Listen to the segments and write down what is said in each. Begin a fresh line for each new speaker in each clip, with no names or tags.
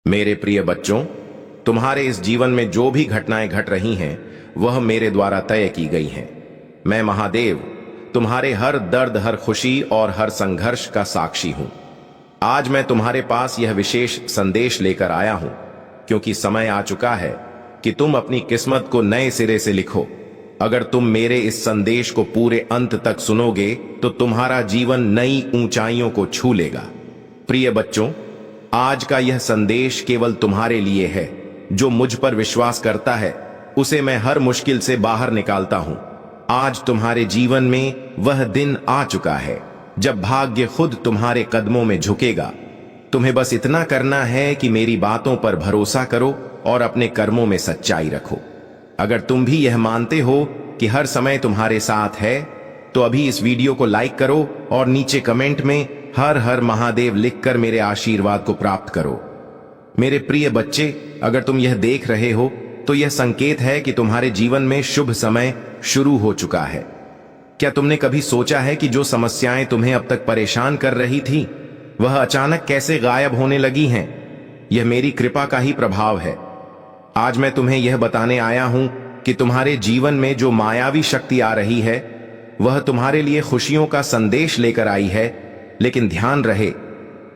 मेरे प्रिय बच्चों, तुम्हारे इस जीवन में जो भी घटनाएं घट रही हैं वह मेरे द्वारा तय की गई हैं। मैं महादेव तुम्हारे हर दर्द, हर खुशी और हर संघर्ष का साक्षी हूं। आज मैं तुम्हारे पास यह विशेष संदेश लेकर आया हूं क्योंकि समय आ चुका है कि तुम अपनी किस्मत को नए सिरे से लिखो। अगर तुम मेरे इस संदेश को पूरे अंत तक सुनोगे तो तुम्हारा जीवन नई ऊंचाइयों को छू लेगा। प्रिय बच्चों, आज का यह संदेश केवल तुम्हारे लिए है। जो मुझ पर विश्वास करता है उसे मैं हर मुश्किल से बाहर निकालता हूं। आज तुम्हारे जीवन में वह दिन आ चुका है जब भाग्य खुद तुम्हारे कदमों में झुकेगा। तुम्हें बस इतना करना है कि मेरी बातों पर भरोसा करो और अपने कर्मों में सच्चाई रखो। अगर तुम भी यह मानते हो कि हर समय तुम्हारे साथ है तो अभी इस वीडियो को लाइक करो और नीचे कमेंट में हर हर महादेव लिखकर मेरे आशीर्वाद को प्राप्त करो। मेरे प्रिय बच्चे, अगर तुम यह देख रहे हो तो यह संकेत है कि तुम्हारे जीवन में शुभ समय शुरू हो चुका है। क्या तुमने कभी सोचा है कि जो समस्याएं तुम्हें अब तक परेशान कर रही थी वह अचानक कैसे गायब होने लगी हैं? यह मेरी कृपा का ही प्रभाव है। आज मैं तुम्हें यह बताने आया हूं कि तुम्हारे जीवन में जो मायावी शक्ति आ रही है वह तुम्हारे लिए खुशियों का संदेश लेकर आई है। लेकिन ध्यान रहे,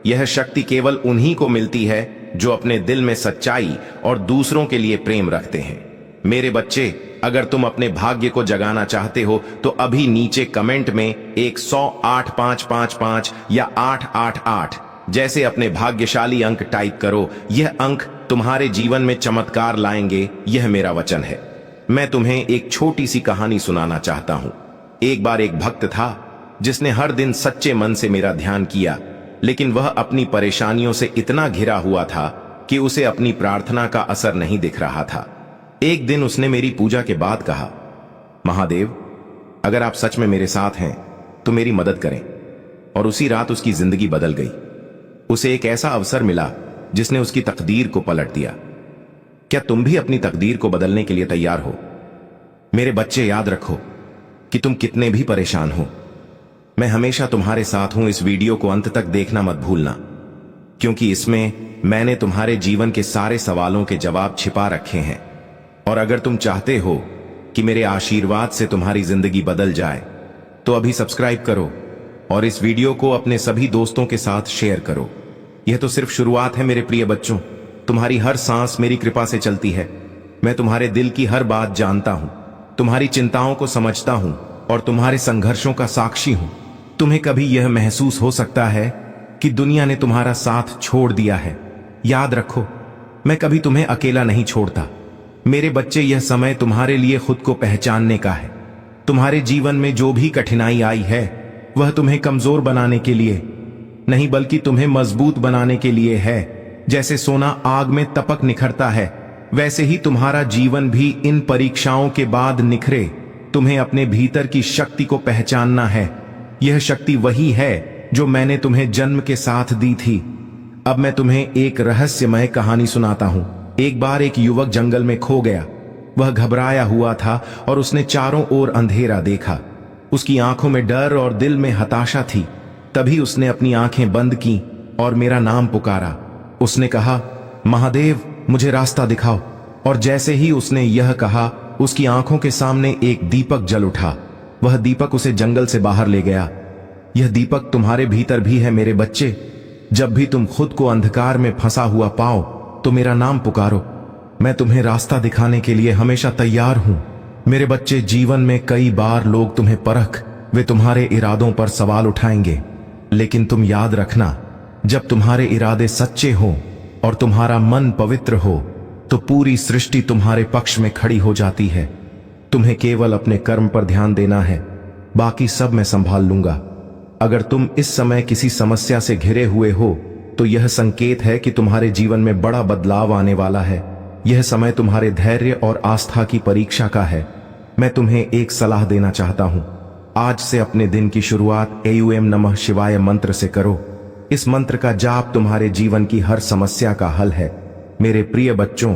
यह शक्ति केवल उन्हीं को मिलती है जो अपने दिल में सच्चाई और दूसरों के लिए प्रेम रखते हैं। मेरे बच्चे, अगर तुम अपने भाग्य को जगाना चाहते हो तो अभी नीचे कमेंट में 100 8555 या 888 जैसे अपने भाग्यशाली अंक टाइप करो। यह अंक तुम्हारे जीवन में चमत्कार लाएंगे, यह मेरा वचन है। मैं तुम्हें एक छोटी सी कहानी सुनाना चाहता हूं। एक बार एक भक्त था जिसने हर दिन सच्चे मन से मेरा ध्यान किया, लेकिन वह अपनी परेशानियों से इतना घिरा हुआ था कि उसे अपनी प्रार्थना का असर नहीं दिख रहा था। एक दिन उसने मेरी पूजा के बाद कहा, महादेव, अगर आप सच में मेरे साथ हैं तो मेरी मदद करें। और उसी रात उसकी जिंदगी बदल गई। उसे एक ऐसा अवसर मिला जिसने उसकी तकदीर को पलट दिया। क्या तुम भी अपनी तकदीर को बदलने के लिए तैयार हो? मेरे बच्चे, याद रखो कि तुम कितने भी परेशान हो, मैं हमेशा तुम्हारे साथ हूं। इस वीडियो को अंत तक देखना मत भूलना, क्योंकि इसमें मैंने तुम्हारे जीवन के सारे सवालों के जवाब छिपा रखे हैं। और अगर तुम चाहते हो कि मेरे आशीर्वाद से तुम्हारी जिंदगी बदल जाए तो अभी सब्सक्राइब करो और इस वीडियो को अपने सभी दोस्तों के साथ शेयर करो। यह तो सिर्फ शुरुआत है मेरे प्रिय बच्चों। तुम्हारी हर सांस मेरी कृपा से चलती है। मैं तुम्हारे दिल की हर बात जानता हूं, तुम्हारी चिंताओं को समझता हूं और तुम्हारे संघर्षों का साक्षी हूं। तुम्हें कभी यह महसूस हो सकता है कि दुनिया ने तुम्हारा साथ छोड़ दिया है। याद रखो, मैं कभी तुम्हें अकेला नहीं छोड़ता। मेरे बच्चे, यह समय तुम्हारे लिए खुद को पहचानने का है। तुम्हारे जीवन में जो भी कठिनाई आई है वह तुम्हें कमजोर बनाने के लिए नहीं, बल्कि तुम्हें मजबूत बनाने के लिए है। जैसे सोना आग में तपक निखरता है, वैसे ही तुम्हारा जीवन भी इन परीक्षाओं के बाद निखरे। तुम्हें अपने भीतर की शक्ति को पहचानना है। यह शक्ति वही है जो मैंने तुम्हें जन्म के साथ दी थी। अब मैं तुम्हें एक रहस्यमय कहानी सुनाता हूं। एक बार एक युवक जंगल में खो गया। वह घबराया हुआ था और उसने चारों ओर अंधेरा देखा। उसकी आंखों में डर और दिल में हताशा थी। तभी उसने अपनी आंखें बंद की और मेरा नाम पुकारा। उसने कहा, महादेव, मुझे रास्ता दिखाओ। और जैसे ही उसने यह कहा, उसकी आंखों के सामने एक दीपक जल उठा। वह दीपक उसे जंगल से बाहर ले गया। यह दीपक तुम्हारे भीतर भी है मेरे बच्चे। जब भी तुम खुद को अंधकार में फंसा हुआ पाओ तो मेरा नाम पुकारो। मैं तुम्हें रास्ता दिखाने के लिए हमेशा तैयार हूं। मेरे बच्चे, जीवन में कई बार लोग तुम्हें परख वे तुम्हारे इरादों पर सवाल उठाएंगे, लेकिन तुम याद रखना, जब तुम्हारे इरादे सच्चे हो और तुम्हारा मन पवित्र हो तो पूरी सृष्टि तुम्हारे पक्ष में खड़ी हो जाती है। तुम्हें केवल अपने कर्म पर ध्यान देना है, बाकी सब मैं संभाल लूंगा। अगर तुम इस समय किसी समस्या से घिरे हुए हो तो यह संकेत है कि तुम्हारे जीवन में बड़ा बदलाव आने वाला है। यह समय तुम्हारे धैर्य और आस्था की परीक्षा का है। मैं तुम्हें एक सलाह देना चाहता हूं। आज से अपने दिन की शुरुआत एयूएम नमः शिवाय मंत्र से करो। इस मंत्र का जाप तुम्हारे जीवन की हर समस्या का हल है। मेरे प्रिय बच्चों,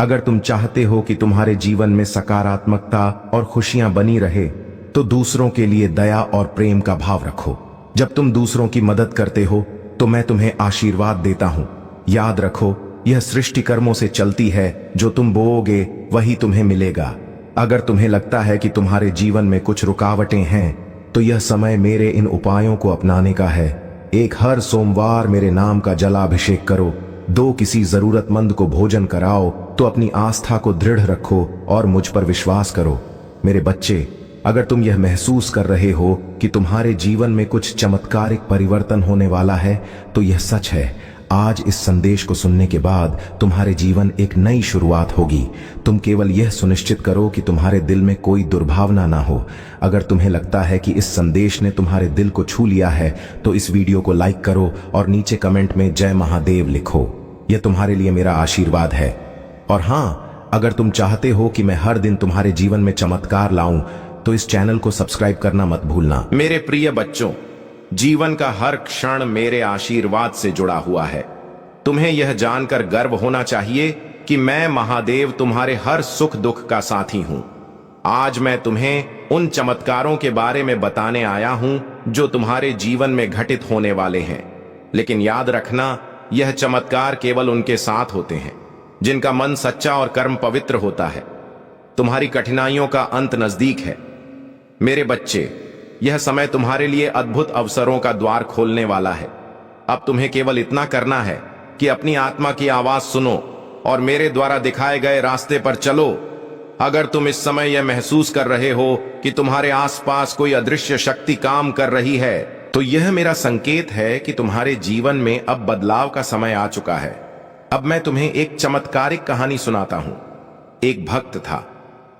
अगर तुम चाहते हो कि तुम्हारे जीवन में सकारात्मकता और खुशियां बनी रहे तो दूसरों के लिए दया और प्रेम का भाव रखो। जब तुम दूसरों की मदद करते हो तो मैं तुम्हें आशीर्वाद देता हूं। याद रखो, यह सृष्टि कर्मों से चलती है, जो तुम बोओगे वही तुम्हें मिलेगा। अगर तुम्हें लगता है कि तुम्हारे जीवन में कुछ रुकावटें हैं, तो यह समय मेरे इन उपायों को अपनाने का है। एक, हर सोमवार मेरे नाम का जलाभिषेक करो। 2, किसी जरूरतमंद को भोजन कराओ। तो अपनी आस्था को दृढ़ रखो और मुझ पर विश्वास करो। मेरे बच्चे, अगर तुम यह महसूस कर रहे हो कि तुम्हारे जीवन में कुछ चमत्कारिक परिवर्तन होने वाला है, तो यह सच है। आज इस संदेश को सुनने के बाद तुम्हारे जीवन एक नई शुरुआत होगी। तुम केवल यह सुनिश्चित करो कि तुम्हारे दिल में कोई दुर्भावना ना हो। अगर तुम्हें लगता है कि इस संदेश ने तुम्हारे दिल को छू लिया है, तो इस वीडियो को लाइक करो और नीचे कमेंट में जय महादेव लिखो। यह तुम्हारे लिए मेरा आशीर्वाद है। और हाँ, अगर तुम चाहते हो कि मैं हर दिन तुम्हारे जीवन में चमत्कार लाऊं, तो इस चैनल को सब्सक्राइब करना मत भूलना। मेरे प्रिय बच्चों, जीवन का हर क्षण मेरे आशीर्वाद से जुड़ा हुआ है। तुम्हें यह जानकर गर्व होना चाहिए कि मैं महादेव तुम्हारे हर सुख दुख का साथी हूं। आज मैं तुम्हें उन चमत्कारों के बारे में बताने आया हूं जो तुम्हारे जीवन में घटित होने वाले हैं। लेकिन याद रखना, यह चमत्कार केवल उनके साथ होते हैं जिनका मन सच्चा और कर्म पवित्र होता है। तुम्हारी कठिनाइयों का अंत नजदीक है। मेरे बच्चे, यह समय तुम्हारे लिए अद्भुत अवसरों का द्वार खोलने वाला है। अब तुम्हें केवल इतना करना है कि अपनी आत्मा की आवाज सुनो और मेरे द्वारा दिखाए गए रास्ते पर चलो। अगर तुम इस समय यह महसूस कर रहे हो कि तुम्हारे आसपास कोई अदृश्य शक्ति काम कर रही है, तो यह मेरा संकेत है कि तुम्हारे जीवन में अब बदलाव का समय आ चुका है। अब मैं तुम्हें एक चमत्कारिक कहानी सुनाता हूं। एक भक्त था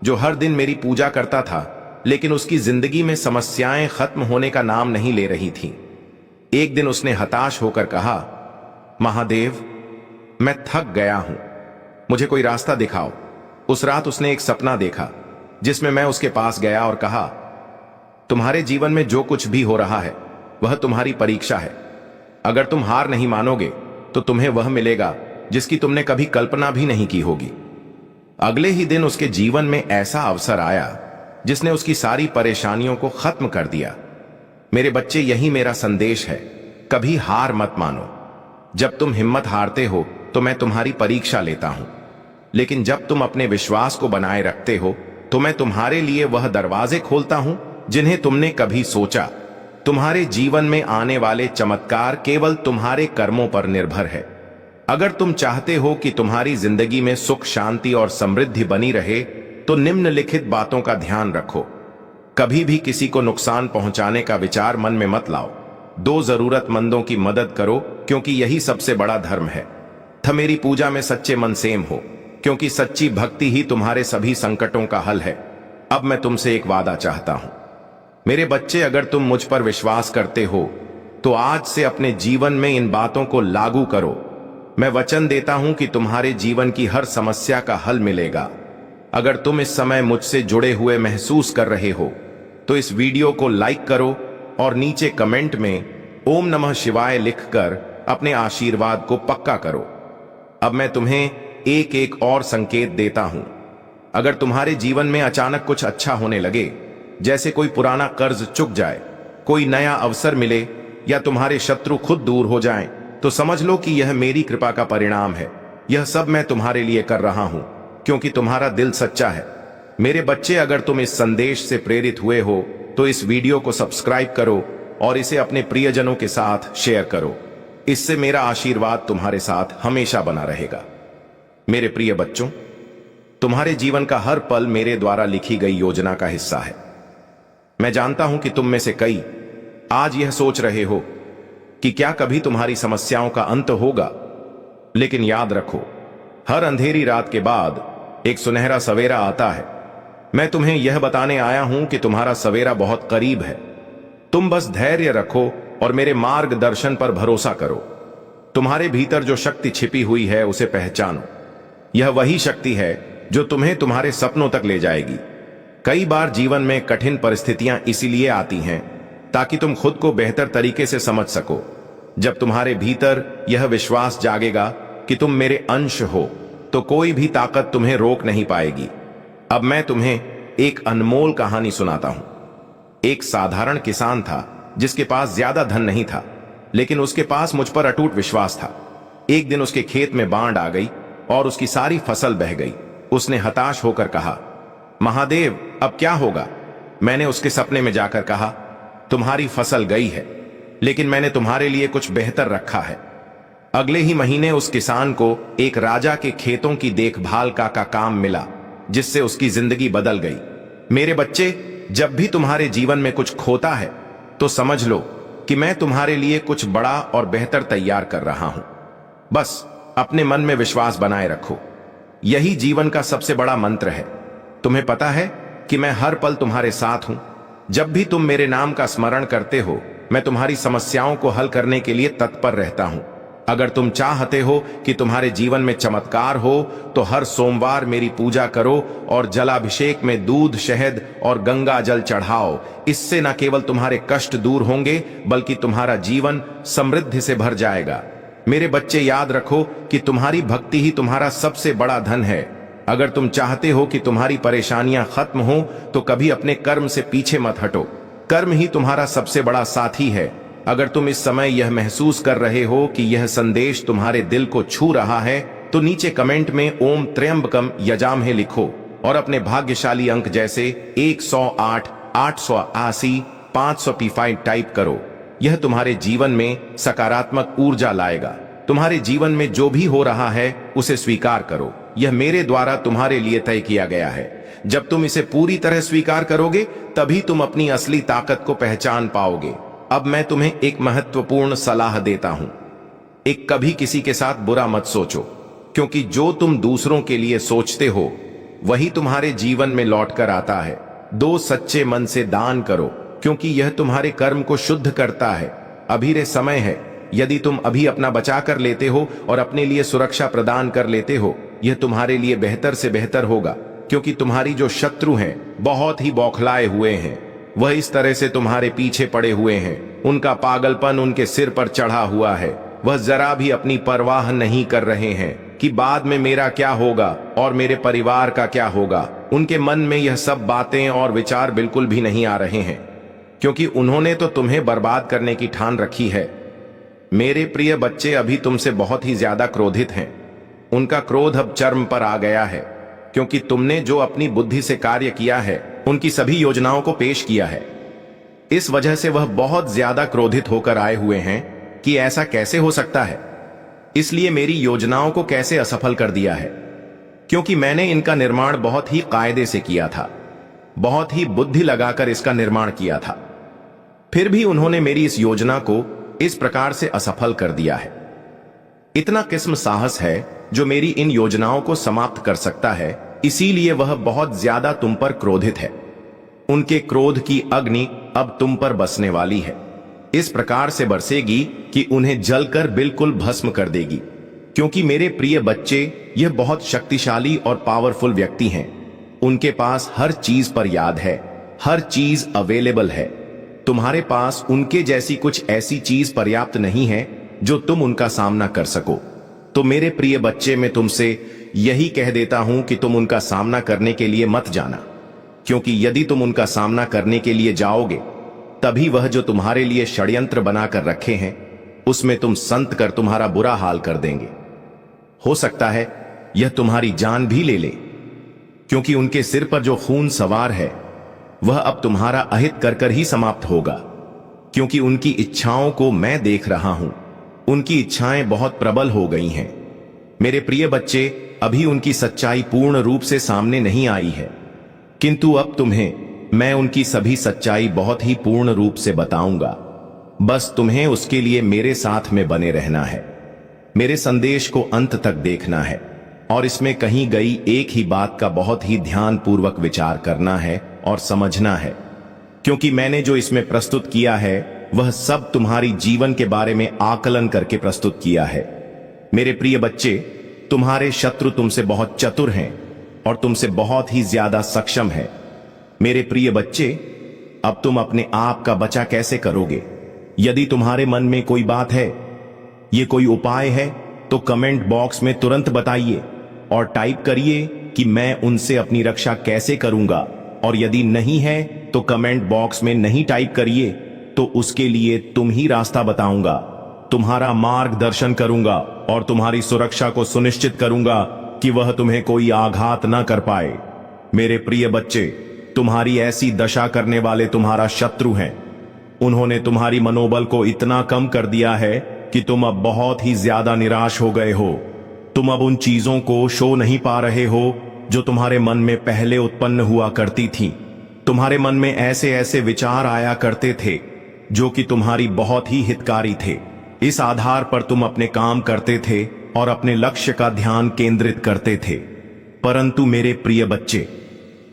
जो हर दिन मेरी पूजा करता था, लेकिन उसकी जिंदगी में समस्याएं खत्म होने का नाम नहीं ले रही थीं। एक दिन उसने हताश होकर कहा, महादेव, मैं थक गया हूं, मुझे कोई रास्ता दिखाओ। उस रात उसने एक सपना देखा जिसमें मैं उसके पास गया और कहा, तुम्हारे जीवन में जो कुछ भी हो रहा है वह तुम्हारी परीक्षा है। अगर तुम हार नहीं मानोगे तो तुम्हें वह मिलेगा जिसकी तुमने कभी कल्पना भी नहीं की होगी। अगले ही दिन उसके जीवन में ऐसा अवसर आया जिसने उसकी सारी परेशानियों को खत्म कर दिया। मेरे बच्चे, यही मेरा संदेश है, कभी हार मत मानो। जब तुम हिम्मत हारते हो तो मैं तुम्हारी परीक्षा लेता हूं, लेकिन जब तुम अपने विश्वास को बनाए रखते हो तो मैं तुम्हारे लिए वह दरवाजे खोलता हूं जिन्हें तुमने कभी सोचा। तुम्हारे जीवन में आने वाले चमत्कार केवल तुम्हारे कर्मों पर निर्भर है। अगर तुम चाहते हो कि तुम्हारी जिंदगी में सुख, शांति और समृद्धि बनी रहे, तो निम्नलिखित बातों का ध्यान रखो। कभी भी किसी को नुकसान पहुंचाने का विचार मन में मत लाओ। 2 जरूरतमंदों की मदद करो, क्योंकि यही सबसे बड़ा धर्म है। मेरी पूजा में सच्चे मन सेम हो, क्योंकि सच्ची भक्ति ही तुम्हारे सभी संकटों का हल है। अब मैं तुमसे एक वादा चाहता हूं। मेरे बच्चे, अगर तुम मुझ पर विश्वास करते हो तो आज से अपने जीवन में इन बातों को लागू करो। मैं वचन देता हूं कि तुम्हारे जीवन की हर समस्या का हल मिलेगा। अगर तुम इस समय मुझसे जुड़े हुए महसूस कर रहे हो तो इस वीडियो को लाइक करो और नीचे कमेंट में ओम नमः शिवाय लिखकर अपने आशीर्वाद को पक्का करो। अब मैं तुम्हें एक एक और संकेत देता हूं। अगर तुम्हारे जीवन में अचानक कुछ अच्छा होने लगे, जैसे कोई पुराना कर्ज चुक जाए, कोई नया अवसर मिले या तुम्हारे शत्रु खुद दूर हो जाएं, तो समझ लो कि यह मेरी कृपा का परिणाम है। यह सब मैं तुम्हारे लिए कर रहा हूं, क्योंकि तुम्हारा दिल सच्चा है। मेरे बच्चे, अगर तुम इस संदेश से प्रेरित हुए हो तो इस वीडियो को सब्सक्राइब करो और इसे अपने प्रियजनों के साथ शेयर करो। इससे मेरा आशीर्वाद तुम्हारे साथ हमेशा बना रहेगा। मेरे प्रिय बच्चों, तुम्हारे जीवन का हर पल मेरे द्वारा लिखी गई योजना का हिस्सा है। मैं जानता हूं कि तुम में से कई आज यह सोच रहे हो कि क्या कभी तुम्हारी समस्याओं का अंत होगा, लेकिन याद रखो, हर अंधेरी रात के बाद एक सुनहरा सवेरा आता है। मैं तुम्हें यह बताने आया हूं कि तुम्हारा सवेरा बहुत करीब है। तुम बस धैर्य रखो और मेरे मार्गदर्शन पर भरोसा करो। तुम्हारे भीतर जो शक्ति छिपी हुई है उसे पहचानो। यह वही शक्ति है जो तुम्हें तुम्हारे सपनों तक ले जाएगी। कई बार जीवन में कठिन परिस्थितियां इसीलिए आती हैं ताकि तुम खुद को बेहतर तरीके से समझ सको। जब तुम्हारे भीतर यह विश्वास जागेगा कि तुम मेरे अंश हो, तो कोई भी ताकत तुम्हें रोक नहीं पाएगी। अब मैं तुम्हें एक अनमोल कहानी सुनाता हूं। एक साधारण किसान था जिसके पास ज्यादा धन नहीं था, लेकिन उसके पास मुझ पर अटूट विश्वास था। एक दिन उसके खेत में बाढ़ आ गई और उसकी सारी फसल बह गई। उसने हताश होकर कहा, महादेव अब क्या होगा? मैंने उसके सपने में जाकर कहा, तुम्हारी फसल गई है, लेकिन मैंने तुम्हारे लिए कुछ बेहतर रखा है। अगले ही महीने उस किसान को एक राजा के खेतों की देखभाल का काम मिला, जिससे उसकी जिंदगी बदल गई। मेरे बच्चे, जब भी तुम्हारे जीवन में कुछ खोता है तो समझ लो कि मैं तुम्हारे लिए कुछ बड़ा और बेहतर तैयार कर रहा हूं। बस अपने मन में विश्वास बनाए रखो। यही जीवन का सबसे बड़ा मंत्र है। तुम्हें पता है कि मैं हर पल तुम्हारे साथ हूं। जब भी तुम मेरे नाम का स्मरण करते हो, मैं तुम्हारी समस्याओं को हल करने के लिए तत्पर रहता हूं। अगर तुम चाहते हो कि तुम्हारे जीवन में चमत्कार हो, तो हर सोमवार मेरी पूजा करो और जलाभिषेक में दूध, शहद और गंगा जल चढ़ाओ। इससे न केवल तुम्हारे कष्ट दूर होंगे, बल्कि तुम्हारा जीवन समृद्धि से भर जाएगा। मेरे बच्चे, याद रखो कि तुम्हारी भक्ति ही तुम्हारा सबसे बड़ा धन है। अगर तुम चाहते हो कि तुम्हारी परेशानियां खत्म हो, तो कभी अपने कर्म से पीछे मत हटो। कर्म ही तुम्हारा सबसे बड़ा साथी है। अगर तुम इस समय यह महसूस कर रहे हो कि यह संदेश तुम्हारे दिल को छू रहा है, तो नीचे कमेंट में ओम त्र्यंबकम यजामहे लिखो और अपने भाग्यशाली अंक जैसे 108, 880, 555 टाइप करो। यह तुम्हारे जीवन में सकारात्मक ऊर्जा लाएगा। तुम्हारे जीवन में जो भी हो रहा है, उसे स्वीकार करो। यह मेरे द्वारा तुम्हारे लिए तय किया गया है। जब तुम इसे पूरी तरह स्वीकार करोगे, तभी तुम अपनी असली ताकत को पहचान पाओगे। अब मैं तुम्हें एक महत्वपूर्ण सलाह देता हूं। कभी किसी के साथ बुरा मत सोचो, क्योंकि जो तुम दूसरों के लिए सोचते हो, वही तुम्हारे जीवन में लौटकर आता है। दो सच्चे मन से दान करो, क्योंकि यह तुम्हारे कर्म को शुद्ध करता है। अभी रे समय है। यदि तुम अभी अपना बचा कर लेते हो और अपने लिए सुरक्षा प्रदान कर लेते हो, यह तुम्हारे लिए बेहतर से बेहतर होगा, क्योंकि तुम्हारी जो शत्रु हैं बहुत ही बौखलाए हुए हैं। वह इस तरह से तुम्हारे पीछे पड़े हुए हैं। उनका पागलपन उनके सिर पर चढ़ा हुआ है। वह जरा भी अपनी परवाह नहीं कर रहे हैं कि बाद में मेरा क्या होगा और मेरे परिवार का क्या होगा। उनके मन में यह सब बातें और विचार बिल्कुल भी नहीं आ रहे हैं, क्योंकि उन्होंने तो तुम्हें बर्बाद करने की ठान रखी है। मेरे प्रिय बच्चे, अभी तुमसे बहुत ही ज्यादा क्रोधित हैं। उनका क्रोध अब चरम पर आ गया है, क्योंकि तुमने जो अपनी बुद्धि से कार्य किया है, उनकी सभी योजनाओं को पेश किया है। इस वजह से वह बहुत ज्यादा क्रोधित होकर आए हुए हैं कि ऐसा कैसे हो सकता है। इसलिए मेरी योजनाओं को कैसे असफल कर दिया है, क्योंकि मैंने इनका निर्माण बहुत ही कायदे से किया था, बहुत ही बुद्धि लगाकर इसका निर्माण किया था। फिर भी उन्होंने मेरी इस योजना को इस प्रकार से असफल कर दिया है। इतना किस्म साहस है जो मेरी इन योजनाओं को समाप्त कर सकता है, इसीलिए वह बहुत ज्यादा तुम पर क्रोधित है। उनके क्रोध की अग्नि अब तुम पर बसने वाली है। इस प्रकार से बरसेगी कि उन्हें जलकर बिल्कुल भस्म कर देगी। क्योंकि मेरे प्रिय बच्चे, यह बहुत शक्तिशाली और पावरफुल व्यक्ति हैं। उनके पास हर चीज पर याद है, हर चीज अवेलेबल है। तुम्हारे पास उनके जैसी कुछ ऐसी चीज पर्याप्त नहीं है जो तुम उनका सामना कर सको। तो मेरे प्रिय बच्चे, मैं तुमसे यही कह देता हूं कि तुम उनका सामना करने के लिए मत जाना, क्योंकि यदि तुम उनका सामना करने के लिए जाओगे, तभी वह जो तुम्हारे लिए षड्यंत्र बनाकर रखे हैं, उसमें तुम संत कर तुम्हारा बुरा हाल कर देंगे। हो सकता है यह तुम्हारी जान भी ले ले, क्योंकि उनके सिर पर जो खून सवार है, वह अब तुम्हारा अहित कर कर ही समाप्त होगा। क्योंकि उनकी इच्छाओं को मैं देख रहा हूं। उनकी इच्छाएं बहुत प्रबल हो गई हैं। मेरे प्रिय बच्चे, अभी उनकी सच्चाई पूर्ण रूप से सामने नहीं आई है, किंतु अब तुम्हें मैं उनकी सभी सच्चाई बहुत ही पूर्ण रूप से बताऊंगा। बस तुम्हें उसके लिए मेरे साथ में बने रहना है। मेरे संदेश को अंत तक देखना है और इसमें कही गई एक ही बात का बहुत ही ध्यानपूर्वक विचार करना है और समझना है, क्योंकि मैंने जो इसमें प्रस्तुत किया है, वह सब तुम्हारी जीवन के बारे में आकलन करके प्रस्तुत किया है। मेरे प्रिय बच्चे, तुम्हारे शत्रु तुमसे बहुत चतुर हैं और तुमसे बहुत ही ज्यादा सक्षम है। मेरे प्रिय बच्चे, अब तुम अपने आप का बचा कैसे करोगे? यदि तुम्हारे मन में कोई बात है, ये कोई उपाय है, तो कमेंट बॉक्स में तुरंत बताइए और टाइप करिए कि मैं उनसे अपनी रक्षा कैसे करूंगा। और यदि नहीं है तो कमेंट बॉक्स में नहीं टाइप करिए, तो उसके लिए तुम ही रास्ता बताऊंगा। तुम्हारा मार्गदर्शन करूंगा और तुम्हारी सुरक्षा को सुनिश्चित करूंगा कि वह तुम्हें कोई आघात न कर पाए। मेरे प्रिय बच्चे, तुम्हारी ऐसी दशा करने वाले तुम्हारा शत्रु हैं। उन्होंने तुम्हारी मनोबल को इतना कम कर दिया है कि तुम अब बहुत ही ज्यादा निराश हो गए हो। तुम अब उन चीजों को शो नहीं पा रहे हो जो तुम्हारे मन में पहले उत्पन्न हुआ करती थीं। तुम्हारे मन में ऐसे ऐसे विचार आया करते थे जो कि तुम्हारी बहुत ही हितकारी थे। इस आधार पर तुम अपने काम करते थे और अपने लक्ष्य का ध्यान केंद्रित करते थे। परंतु मेरे प्रिय बच्चे,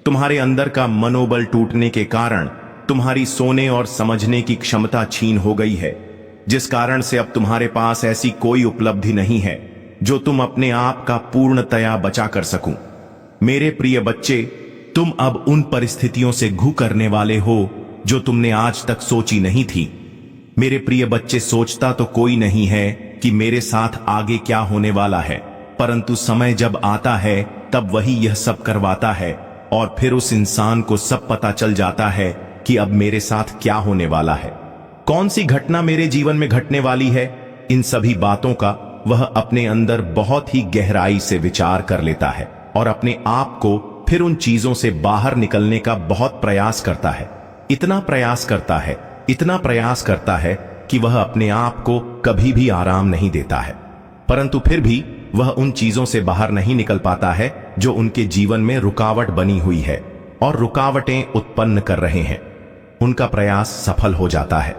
तुम्हारे अंदर का मनोबल टूटने के कारण तुम्हारी सोने और समझने की क्षमता छीन हो गई है, जिस कारण से अब तुम्हारे पास ऐसी कोई उपलब्धि नहीं है जो तुम अपने आप का पूर्णतया बचा कर सकूं। मेरे प्रिय बच्चे, तुम अब उन परिस्थितियों से घू करने वाले हो जो तुमने आज तक सोची नहीं थी। मेरे प्रिय बच्चे, सोचता तो कोई नहीं है कि मेरे साथ आगे क्या होने वाला है, परंतु समय जब आता है तब वही यह सब करवाता है और फिर उस इंसान को सब पता चल जाता है कि अब मेरे साथ क्या होने वाला है, कौन सी घटना मेरे जीवन में घटने वाली है। इन सभी बातों का वह अपने अंदर बहुत ही गहराई से विचार कर लेता है और अपने आप को फिर उन चीजों से बाहर निकलने का बहुत प्रयास करता है। इतना प्रयास करता है कि वह अपने आप को कभी भी आराम नहीं देता है, परंतु फिर भी वह उन चीजों से बाहर नहीं निकल पाता है जो उनके जीवन में रुकावट बनी हुई है और रुकावटें उत्पन्न कर रहे हैं। उनका प्रयास सफल हो जाता है।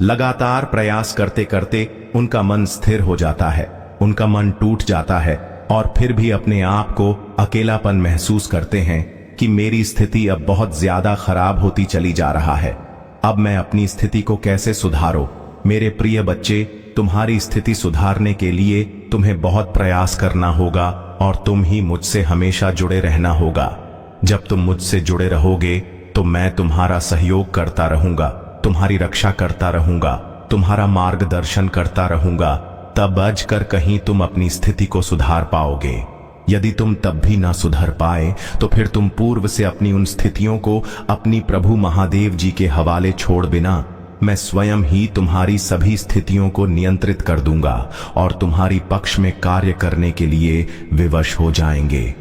लगातार प्रयास करते करते उनका मन स्थिर हो जाता है, उनका मन टूट जाता है और फिर भी अपने आप को अकेलापन महसूस करते हैं कि मेरी स्थिति अब बहुत ज्यादा खराब होती चली जा रहा है। अब मैं अपनी स्थिति को कैसे सुधारूं? मेरे प्रिय बच्चे, तुम्हारी स्थिति सुधारने के लिए तुम्हें बहुत प्रयास करना होगा और तुम ही मुझसे हमेशा जुड़े रहना होगा। जब तुम मुझसे जुड़े रहोगे तो मैं तुम्हारा सहयोग करता रहूंगा, तुम्हारी रक्षा करता रहूंगा, तुम्हारा मार्गदर्शन करता रहूंगा। तब अजकर कहीं तुम अपनी स्थिति को सुधार पाओगे। यदि तुम तब भी ना सुधर पाए तो फिर तुम पूर्व से अपनी उन स्थितियों को अपनी प्रभु महादेव जी के हवाले छोड़ बिना मैं स्वयं ही तुम्हारी सभी स्थितियों को नियंत्रित कर दूंगा और तुम्हारी पक्ष में कार्य करने के लिए विवश हो जाएंगे।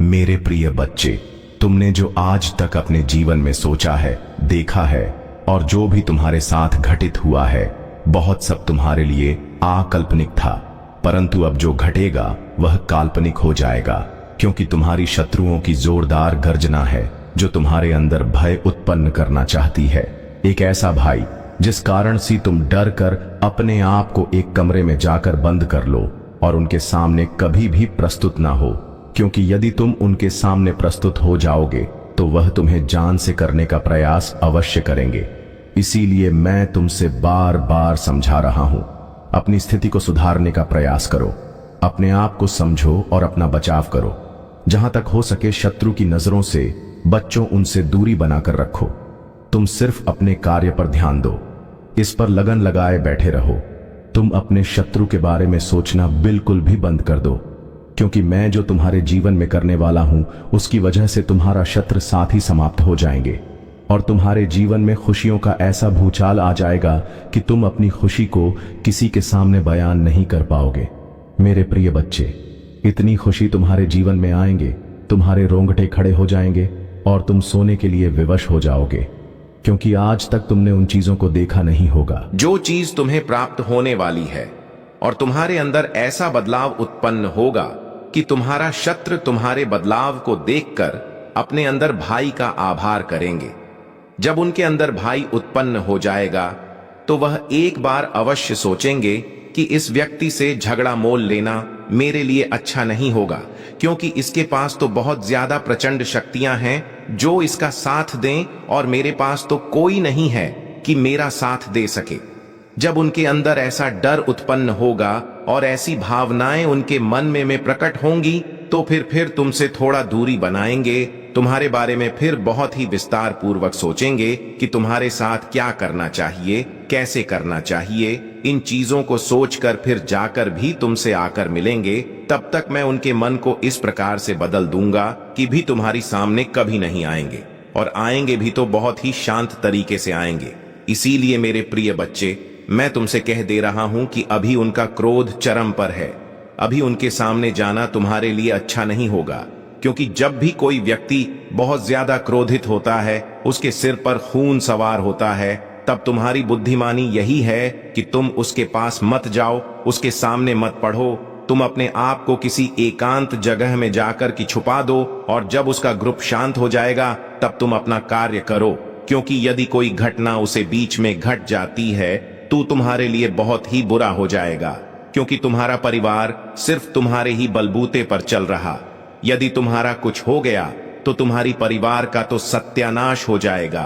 मेरे प्रिय बच्चे, तुमने जो आज तक अपने जीवन में सोचा है, देखा है और जो भी तुम्हारे साथ घटित हुआ है, बहुत सब तुम्हारे लिए अकाल्पनिक था, परंतु अब जो घटेगा वह काल्पनिक हो जाएगा, क्योंकि तुम्हारी शत्रुओं की जोरदार गर्जना है जो तुम्हारे अंदर भय उत्पन्न करना चाहती है। एक ऐसा भाई जिस कारण से तुम डर कर अपने आप को एक कमरे में जाकर बंद कर लो और उनके सामने कभी भी प्रस्तुत ना हो, क्योंकि यदि तुम उनके सामने प्रस्तुत हो जाओगे तो वह तुम्हें जान से करने का प्रयास अवश्य करेंगे। इसीलिए मैं तुमसे बार बार समझा रहा हूं, अपनी स्थिति को सुधारने का प्रयास करो, अपने आप को समझो और अपना बचाव करो। जहां तक हो सके शत्रु की नजरों से बच्चों उनसे दूरी बनाकर रखो। तुम सिर्फ अपने कार्य पर ध्यान दो, इस पर लगन लगाए बैठे रहो। तुम अपने शत्रु के बारे में सोचना बिल्कुल भी बंद कर दो, क्योंकि मैं जो तुम्हारे जीवन में करने वाला हूं उसकी वजह से तुम्हारा शत्रु साथी समाप्त हो जाएंगे और तुम्हारे जीवन में खुशियों का ऐसा भूचाल आ जाएगा कि तुम अपनी खुशी को किसी के सामने बयान नहीं कर पाओगे। मेरे प्रिय बच्चे, इतनी खुशी तुम्हारे जीवन में आएंगे, तुम्हारे रोंगटे खड़े हो जाएंगे और तुम सोने के लिए विवश हो जाओगे, क्योंकि आज तक तुमने उन चीजों को देखा नहीं होगा जो चीज तुम्हें प्राप्त होने वाली है, और तुम्हारे अंदर ऐसा बदलाव उत्पन्न होगा कि तुम्हारा शत्रु तुम्हारे बदलाव को देखकर अपने अंदर भाई का आभार करेंगे। जब उनके अंदर भाई उत्पन्न हो जाएगा तो वह एक बार अवश्य सोचेंगे कि इस व्यक्ति से झगड़ा मोल लेना मेरे लिए अच्छा नहीं होगा, क्योंकि इसके पास तो बहुत ज्यादा प्रचंड शक्तियां हैं जो इसका साथ दें और मेरे पास तो कोई नहीं है कि मेरा साथ दे सके। जब उनके अंदर ऐसा डर उत्पन्न होगा और ऐसी भावनाएं उनके मन में प्रकट होंगी तो फिर तुमसे थोड़ा दूरी बनाएंगे, तुम्हारे बारे में फिर बहुत ही विस्तार पूर्वक सोचेंगे कि तुम्हारे साथ क्या करना चाहिए, कैसे करना चाहिए। इन चीजों को सोचकर फिर जाकर भी तुमसे आकर मिलेंगे। तब तक मैं उनके मन को इस प्रकार से बदल दूंगा कि भी तुम्हारी सामने कभी नहीं आएंगे, और आएंगे भी तो बहुत ही शांत तरीके से आएंगे। इसीलिए मेरे प्रिय बच्चे, मैं तुमसे कह दे रहा हूं कि अभी उनका क्रोध चरम पर है। अभी उनके सामने जाना तुम्हारे लिए अच्छा नहीं होगा, क्योंकि जब भी कोई व्यक्ति बहुत ज्यादा क्रोधित होता है, उसके सिर पर खून सवार होता है, तब तुम्हारी बुद्धिमानी यही है कि तुम उसके पास मत जाओ, उसके सामने मत पढ़ो। तुम अपने आप को किसी एकांत जगह में जाकर के छुपा दो, और जब उसका ग्रुप शांत हो जाएगा तब तुम अपना कार्य करो, क्योंकि यदि कोई घटना उसे बीच में घट जाती है तो तुम्हारे लिए बहुत ही बुरा हो जाएगा, क्योंकि तुम्हारा परिवार सिर्फ तुम्हारे ही बलबूते पर चल रहा। यदि तुम्हारा कुछ हो गया तो तुम्हारी परिवार का तो सत्यानाश हो जाएगा।